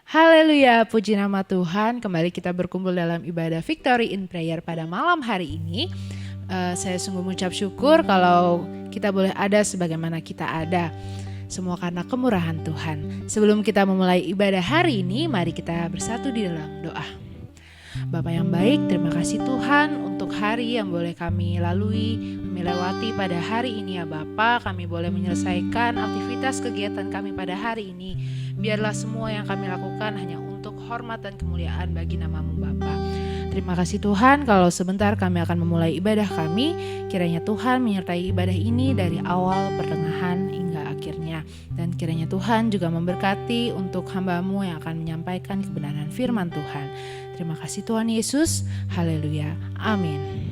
Haleluya, puji nama Tuhan. Kembali kita berkumpul dalam ibadah Victory in Prayer pada malam hari ini. Saya sungguh mengucap syukur kalau kita boleh ada sebagaimana kita ada. Semua karena kemurahan Tuhan. Sebelum kita memulai ibadah hari ini, mari kita bersatu di dalam doa. Bapa yang baik, terima kasih Tuhan untuk hari yang boleh kami lalui, melewati pada hari ini ya Bapa. Kami boleh menyelesaikan aktivitas kegiatan kami pada hari ini. Biarlah semua yang kami lakukan hanya untuk hormat dan kemuliaan bagi nama-Mu Bapa. Terima kasih Tuhan, kalau sebentar kami akan memulai ibadah kami. Kiranya Tuhan menyertai ibadah ini dari awal, pertengahan, hingga akhirnya. Dan kiranya Tuhan juga memberkati untuk hamba-Mu yang akan menyampaikan kebenaran firman Tuhan. Terima kasih Tuhan Yesus. Haleluya. Amin.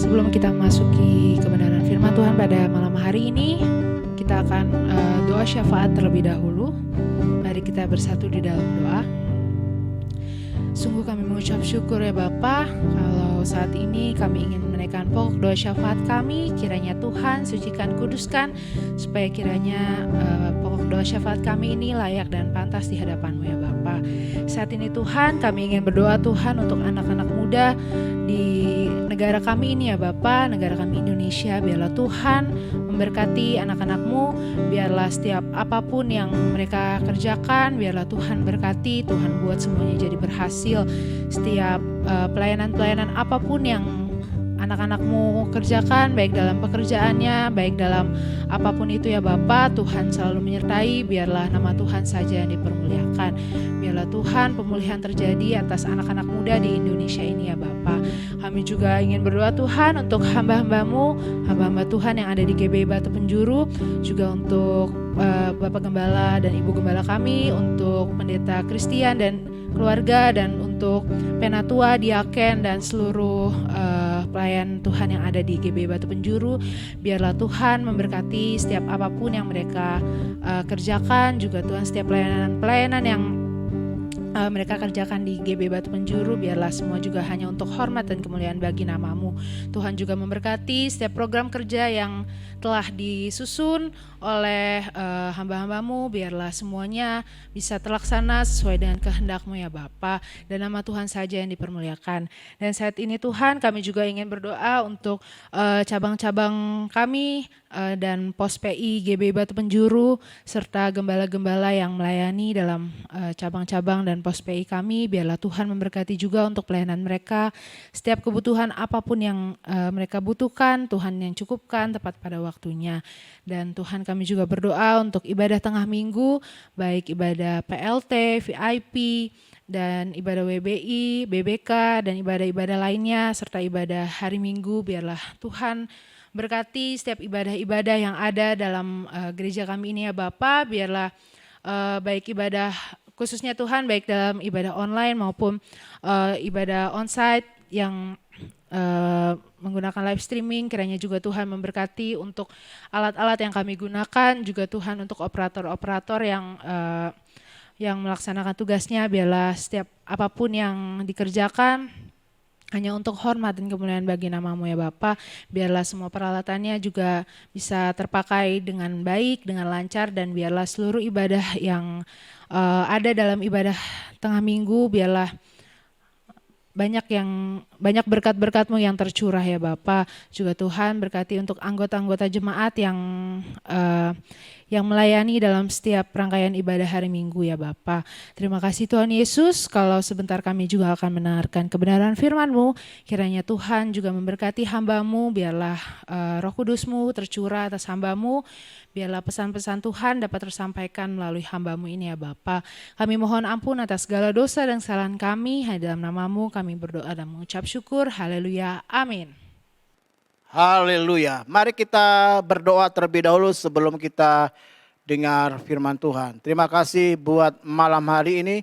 Sebelum kita masuki kebenaran firman Tuhan pada malam hari ini, kita akan doa syafaat terlebih dahulu. Mari kita bersatu di dalam doa. Sungguh kami mengucap syukur ya Bapa, kalau saat ini kami ingin menaikkan pokok doa syafaat kami, kiranya Tuhan sucikan, kuduskan, supaya kiranya pokok doa syafaat kami ini layak dan pantas di hadapan-Mu ya Bapa. Saat ini Tuhan, kami ingin berdoa Tuhan untuk anak-anak muda di negara kami ini ya Bapa, negara kami Indonesia. Biarlah Tuhan memberkati anak-anak-Mu, biarlah setiap apapun yang mereka kerjakan, biarlah Tuhan berkati, Tuhan buat semuanya jadi berhasil. Setiap pelayanan-pelayanan apapun yang anak-anak-Mu kerjakan, baik dalam pekerjaannya, baik dalam apapun itu ya Bapa, Tuhan selalu menyertai, biarlah nama Tuhan saja yang dipermuliakan. Biarlah Tuhan pemulihan terjadi atas anak-anak muda di Indonesia ini ya Bapa. Kami juga ingin berdoa Tuhan untuk hamba-hamba-Mu, hamba-hamba Tuhan yang ada di GBI Batu Penjuru, juga untuk Bapak Gembala dan Ibu Gembala kami, untuk Pendeta Christian dan keluarga, dan untuk Penatua, Diaken, dan seluruh pelayan Tuhan yang ada di GBI Batu Penjuru. Biarlah Tuhan memberkati setiap apapun yang mereka kerjakan, juga Tuhan setiap pelayanan yang mereka kerjakan di GBI Batu Penjuru, biarlah semua juga hanya untuk hormat dan kemuliaan bagi nama-Mu. Tuhan juga memberkati setiap program kerja yang telah disusun oleh hamba-hamba-Mu, biarlah semuanya bisa terlaksana sesuai dengan kehendak-Mu ya Bapa, dan nama Tuhan saja yang dipermuliakan. Dan saat ini Tuhan, kami juga ingin berdoa untuk cabang-cabang kami dan pos PI GBI Batu Penjuru, serta gembala-gembala yang melayani dalam cabang-cabang dan pos PI kami. Biarlah Tuhan memberkati juga untuk pelayanan mereka. Setiap kebutuhan apapun yang mereka butuhkan, Tuhan yang cukupkan tepat pada waktunya. Dan Tuhan, kami juga berdoa untuk ibadah tengah minggu, baik ibadah PLT, VIP, dan ibadah WBI, BBK, dan ibadah-ibadah lainnya, serta ibadah hari Minggu. Biarlah Tuhan berkati setiap ibadah-ibadah yang ada dalam gereja kami ini ya Bapa. Biarlah baik ibadah khususnya Tuhan, baik dalam ibadah online maupun ibadah onsite yang menggunakan live streaming, kiranya juga Tuhan memberkati untuk alat-alat yang kami gunakan, juga Tuhan untuk operator-operator yang melaksanakan tugasnya. Biarlah setiap apapun yang dikerjakan hanya untuk hormat dan kemuliaan bagi nama-Mu ya Bapa. Biarlah semua peralatannya juga bisa terpakai dengan baik, dengan lancar, dan biarlah seluruh ibadah yang ada dalam ibadah tengah minggu, biarlah banyak berkat-berkat-Mu yang tercurah ya Bapa. Juga Tuhan berkati untuk anggota-anggota jemaat yang melayani dalam setiap rangkaian ibadah hari Minggu ya Bapa. Terima kasih Tuhan Yesus, kalau sebentar kami juga akan mendengarkan kebenaran firman-Mu. Kiranya Tuhan juga memberkati hamba-Mu, biarlah Roh Kudus-Mu tercurah atas hamba-Mu, biarlah pesan-pesan Tuhan dapat tersampaikan melalui hamba-Mu ini ya Bapa. Kami mohon ampun atas segala dosa dan kesalahan kami, hanya dalam nama-Mu kami berdoa dan mengucap syukur. Haleluya, amin. Haleluya. Mari kita berdoa terlebih dahulu sebelum kita dengar firman Tuhan. Terima kasih buat malam hari ini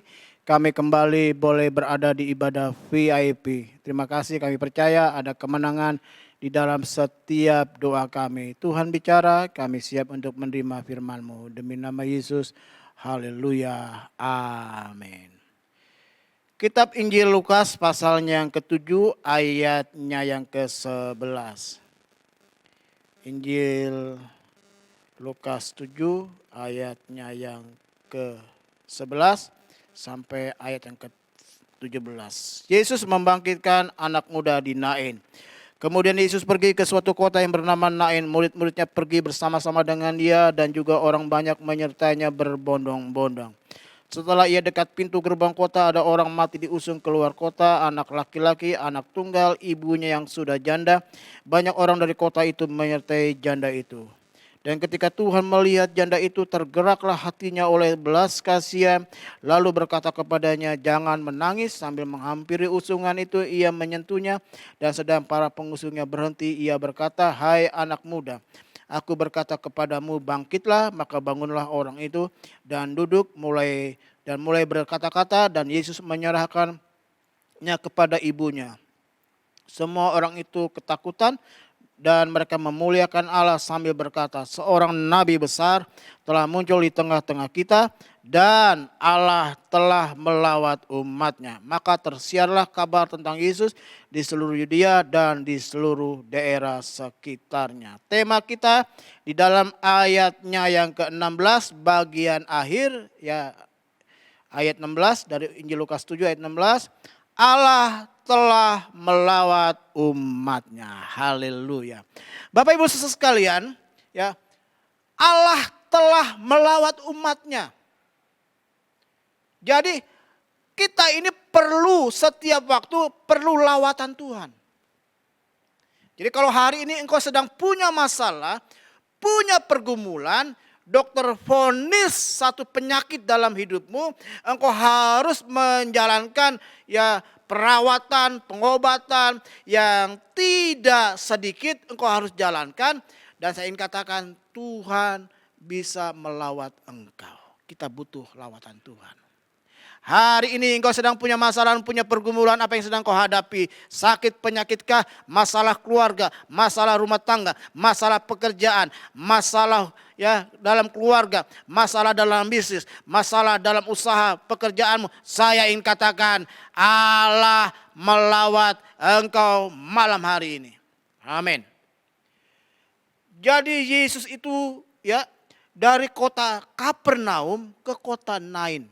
kami kembali boleh berada di ibadah VIP. Terima kasih, kami percaya ada kemenangan di dalam setiap doa kami. Tuhan bicara, kami siap untuk menerima firman-Mu. Demi nama Yesus, haleluya, amin. Kitab Injil Lukas pasalnya yang ke-7 ayatnya yang ke-11. Injil Lukas 7 ayatnya yang ke-11 sampai ayat yang ke-17. Yesus membangkitkan anak muda di Nain. Kemudian Yesus pergi ke suatu kota yang bernama Nain. Murid-muridnya pergi bersama-sama dengan dia dan juga orang banyak menyertainya berbondong-bondong. Setelah ia dekat pintu gerbang kota, ada orang mati diusung keluar kota, anak laki-laki, anak tunggal, ibunya yang sudah janda. Banyak orang dari kota itu menyertai janda itu. Dan ketika Tuhan melihat janda itu, tergeraklah hatinya oleh belas kasihan, lalu berkata kepadanya, jangan menangis. Sambil menghampiri usungan itu, ia menyentuhnya, dan sedang para pengusungnya berhenti, ia berkata, hai anak muda, aku berkata kepadamu, bangkitlah. Maka bangunlah orang itu dan duduk mulai berkata-kata, dan Yesus menyerahkannya kepada ibunya. Semua orang itu ketakutan dan mereka memuliakan Allah sambil berkata, seorang nabi besar telah muncul di tengah-tengah kita dan Allah telah melawat umatnya. Maka tersiarlah kabar tentang Yesus di seluruh Yudea dan di seluruh daerah sekitarnya. Tema kita di dalam ayatnya yang ke-16 bagian akhir, ya, ayat 16 dari Injil Lukas 7 ayat 16. Allah telah melawat umatnya. Haleluya. Bapak Ibu saudara sekalian, ya, Allah telah melawat umatnya. Jadi kita ini perlu setiap waktu perlu lawatan Tuhan. Jadi kalau hari ini engkau sedang punya masalah, punya pergumulan, dokter vonis satu penyakit dalam hidupmu, engkau harus menjalankan ya perawatan, pengobatan yang tidak sedikit engkau harus jalankan. Dan saya ingin katakan Tuhan bisa melawat engkau. Kita butuh lawatan Tuhan. Hari ini engkau sedang punya masalah, punya pergumulan, apa yang sedang kau hadapi? Sakit, penyakitkah? Masalah keluarga, masalah rumah tangga, masalah pekerjaan, masalah ya dalam keluarga, masalah dalam bisnis, masalah dalam usaha pekerjaanmu. Saya ingin katakan Allah melawat engkau malam hari ini. Amin. Jadi Yesus itu ya dari kota Kapernaum ke kota Nain.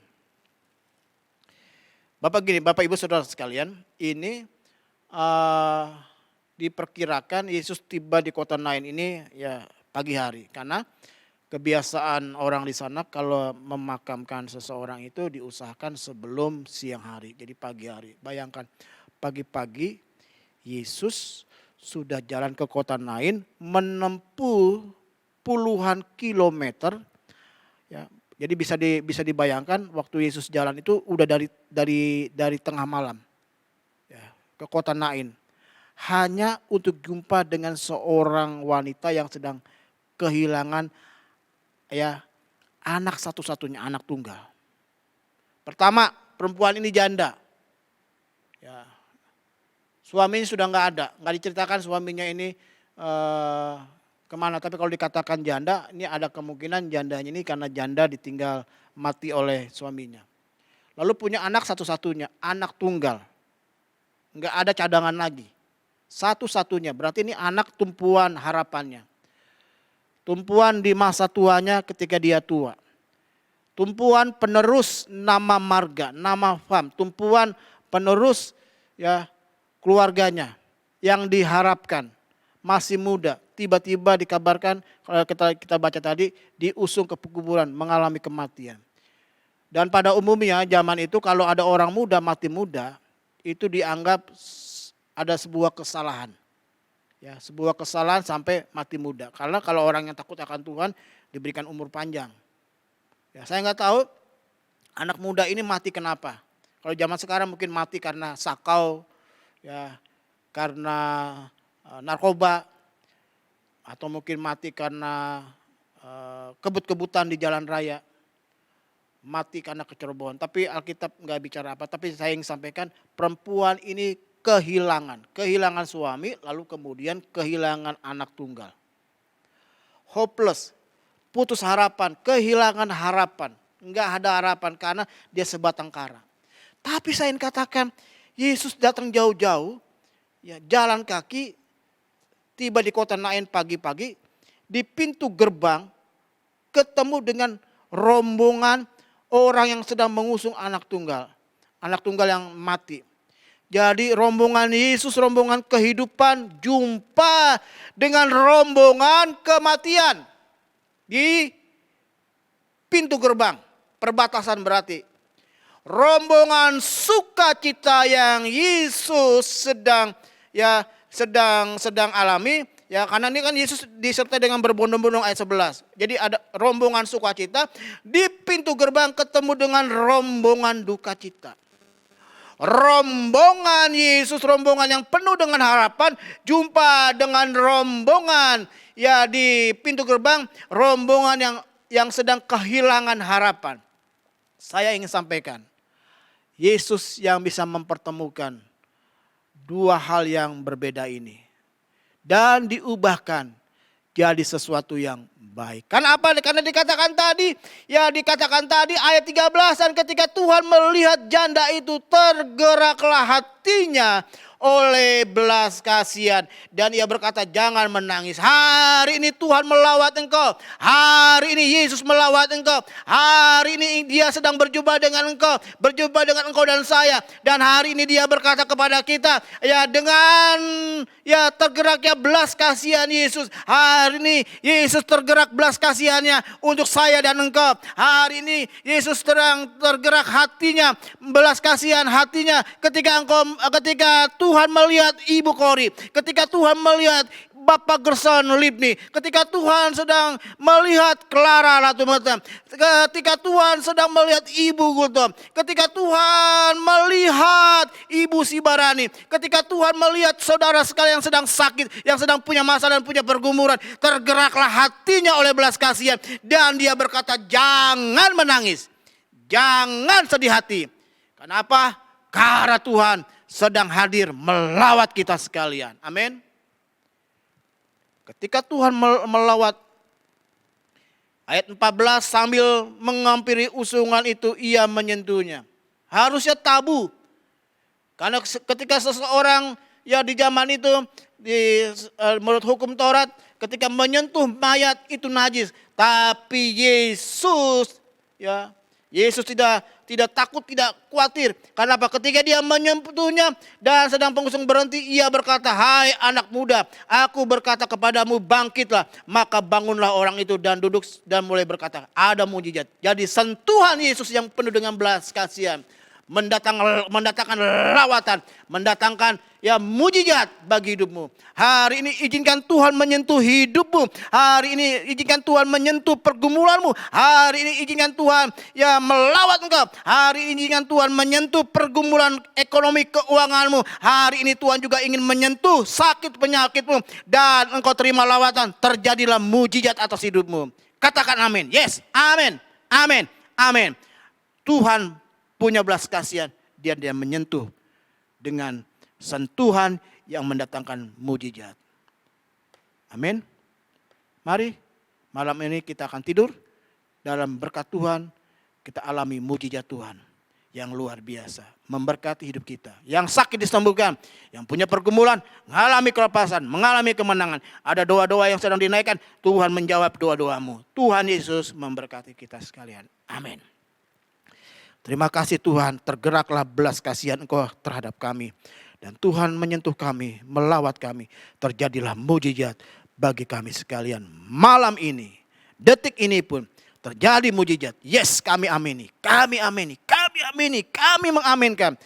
Bapak Ibu Saudara sekalian, ini diperkirakan Yesus tiba di kota Nain ini ya pagi hari. Karena kebiasaan orang di sana kalau memakamkan seseorang itu diusahakan sebelum siang hari. Jadi pagi hari. Bayangkan pagi-pagi Yesus sudah jalan ke kota Nain menempuh puluhan kilometer. Ya, jadi bisa dibayangkan waktu Yesus jalan itu udah dari tengah malam ya, ke kota Nain. Hanya untuk jumpa dengan seorang wanita yang sedang kehilangan ya anak satu-satunya, anak tunggal. Pertama, perempuan ini janda. Ya, suaminya sudah nggak diceritakan suaminya ini kemana. Tapi kalau dikatakan janda, ini ada kemungkinan jandanya ini karena janda ditinggal mati oleh suaminya. Lalu punya anak satu-satunya, anak tunggal. Nggak ada cadangan lagi. Satu-satunya, berarti ini anak tumpuan harapannya. Tumpuan di masa tuanya ketika dia tua. Tumpuan penerus nama marga, nama fam. Tumpuan penerus ya keluarganya yang diharapkan. Masih muda, tiba-tiba dikabarkan kalau kita baca tadi diusung ke kuburan mengalami kematian. Dan pada umumnya zaman itu kalau ada orang muda mati muda itu dianggap ada sebuah kesalahan. Ya, sebuah kesalahan sampai mati muda. Karena kalau orang yang takut akan Tuhan diberikan umur panjang. Ya, saya nggak tahu anak muda ini mati kenapa. Kalau zaman sekarang mungkin mati karena sakau, ya, karena narkoba, atau mungkin mati karena kebut-kebutan di jalan raya, mati karena kecerobohan. Tapi Alkitab nggak bicara apa. Tapi saya ingin sampaikan perempuan ini kehilangan suami, lalu kemudian kehilangan anak tunggal. Hopeless, putus harapan, kehilangan harapan. Nggak ada harapan karena dia sebatang kara. Tapi saya ingin katakan Yesus datang jauh-jauh, ya, jalan kaki, tiba di kota Nain pagi-pagi, di pintu gerbang ketemu dengan rombongan orang yang sedang mengusung anak tunggal yang mati. Jadi rombongan Yesus, rombongan kehidupan, jumpa dengan rombongan kematian di pintu gerbang, perbatasan berarti. Rombongan sukacita yang Yesus sedang alami, ya, karena ini kan Yesus disertai dengan berbondong-bondong ayat 11. Jadi ada rombongan sukacita, di pintu gerbang ketemu dengan rombongan duka cita. Rombongan Yesus, rombongan yang penuh dengan harapan, jumpa dengan rombongan ya di pintu gerbang, rombongan yang sedang kehilangan harapan. Saya ingin sampaikan, Yesus yang bisa mempertemukan dua hal yang berbeda ini. Dan diubahkan jadi sesuatu yang baik. Karena apa? Karena dikatakan tadi, ayat 13, dan ketika Tuhan melihat janda itu, tergeraklah hatinya oleh belas kasihan, dan ia berkata, jangan menangis. Hari ini Tuhan melawat engkau. Hari ini Yesus melawat engkau. Hari ini dia sedang berjumpa dengan engkau, berjumpa dengan engkau dan saya. Dan hari ini dia berkata kepada kita, ya dengan tergeraknya belas kasihan Yesus. Hari ini Yesus tergerak belas kasihannya untuk saya dan engkau. Hari ini Yesus tergerak hatinya, belas kasihan hatinya ketika Tuhan melihat Ibu Kori, ketika Tuhan melihat Bapak Gerson Libni, ketika Tuhan sedang melihat Clara Latumata, ketika Tuhan sedang melihat Ibu Gultom, ketika Tuhan melihat Ibu Sibarani, ketika Tuhan melihat saudara sekalian yang sedang sakit, yang sedang punya masalah dan punya pergumulan, tergeraklah hatinya oleh belas kasihan, dan dia berkata, jangan menangis, jangan sedih hati. Kenapa? Karena Tuhan sedang hadir melawat kita sekalian. Amin. Ketika Tuhan melawat, ayat 14, sambil menghampiri usungan itu ia menyentuhnya. Harusnya tabu. Karena ketika seseorang di zaman itu menurut hukum Taurat, ketika menyentuh mayat itu najis. Tapi Yesus tidak takut, tidak khawatir. Karena apa? Ketika dia menyentuhnya dan sedang pengusung berhenti, ia berkata, hai anak muda, aku berkata kepadamu, bangkitlah. Maka bangunlah orang itu dan duduk dan mulai berkata, ada mujizat. Jadi sentuhan Yesus yang penuh dengan belas kasihan mendatangkan lawatan, mendatangkan mujizat bagi hidupmu. Hari ini izinkan Tuhan menyentuh hidupmu. Hari ini izinkan Tuhan menyentuh pergumulanmu. Hari ini izinkan Tuhan melawat engkau. Hari ini izinkan Tuhan menyentuh pergumulan ekonomi keuanganmu. Hari ini Tuhan juga ingin menyentuh sakit penyakitmu, dan engkau terima lawatan. Terjadilah mujizat atas hidupmu. Katakan amin. Yes, amin. Amin. Amin. Tuhan punya belas kasihan, dia menyentuh dengan sentuhan yang mendatangkan mujizat. Amin. Mari malam ini kita akan tidur dalam berkat Tuhan, kita alami mujizat Tuhan yang luar biasa, memberkati hidup kita. Yang sakit disembuhkan, yang punya pergumulan mengalami kelepasan, mengalami kemenangan. Ada doa-doa yang sedang dinaikkan, Tuhan menjawab doa-doamu. Tuhan Yesus memberkati kita sekalian. Amin. Terima kasih Tuhan, tergeraklah belas kasihan Engkau terhadap kami. Dan Tuhan menyentuh kami, melawat kami. Terjadilah mujizat bagi kami sekalian. Malam ini, detik ini pun terjadi mujizat. Yes, kami amini, kami amini, kami amini, kami mengaminkan.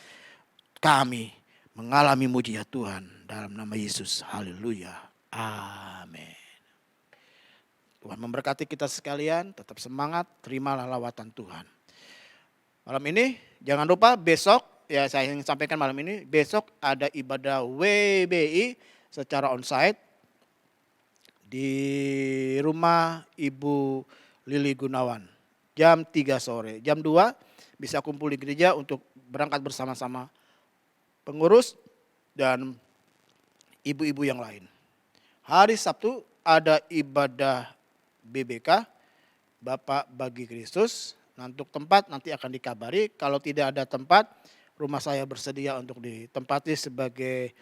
Kami mengalami mujizat Tuhan dalam nama Yesus. Haleluya. Amin. Tuhan memberkati kita sekalian, tetap semangat, terimalah lawatan Tuhan. Malam ini jangan lupa besok, saya ingin sampaikan malam ini, besok ada ibadah WBI secara onsite di rumah Ibu Lili Gunawan. Jam 3 sore, jam 2 bisa kumpul di gereja untuk berangkat bersama-sama pengurus dan ibu-ibu yang lain. Hari Sabtu ada ibadah BBK, Bapak Bagi Kristus. Untuk tempat nanti akan dikabari. Kalau tidak ada tempat, rumah saya bersedia untuk ditempati sebagai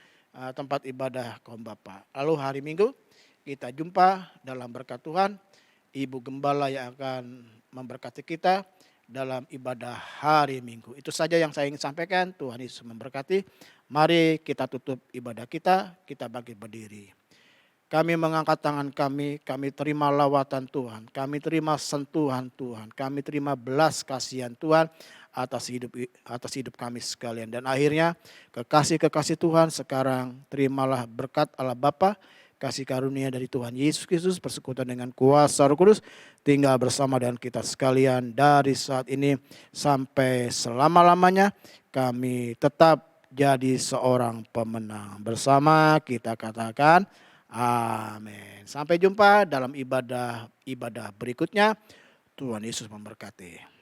tempat ibadah kaum Bapak. Lalu hari Minggu kita jumpa dalam berkat Tuhan. Ibu Gembala yang akan memberkati kita dalam ibadah hari Minggu. Itu saja yang saya ingin sampaikan. Tuhan Yesus memberkati. Mari kita tutup ibadah kita bangkit berdiri. Kami mengangkat tangan kami terima lawatan Tuhan, kami terima sentuhan Tuhan, kami terima belas kasihan Tuhan atas hidup kami sekalian. Dan akhirnya kekasih Tuhan sekarang terimalah berkat Allah Bapa, kasih karunia dari Tuhan Yesus Kristus, persekutuan dengan kuasa Roh Kudus, tinggal bersama dengan kita sekalian dari saat ini sampai selama-lamanya. Kami tetap jadi seorang pemenang. Bersama kita katakan, amin. Sampai jumpa dalam ibadah berikutnya. Tuhan Yesus memberkati.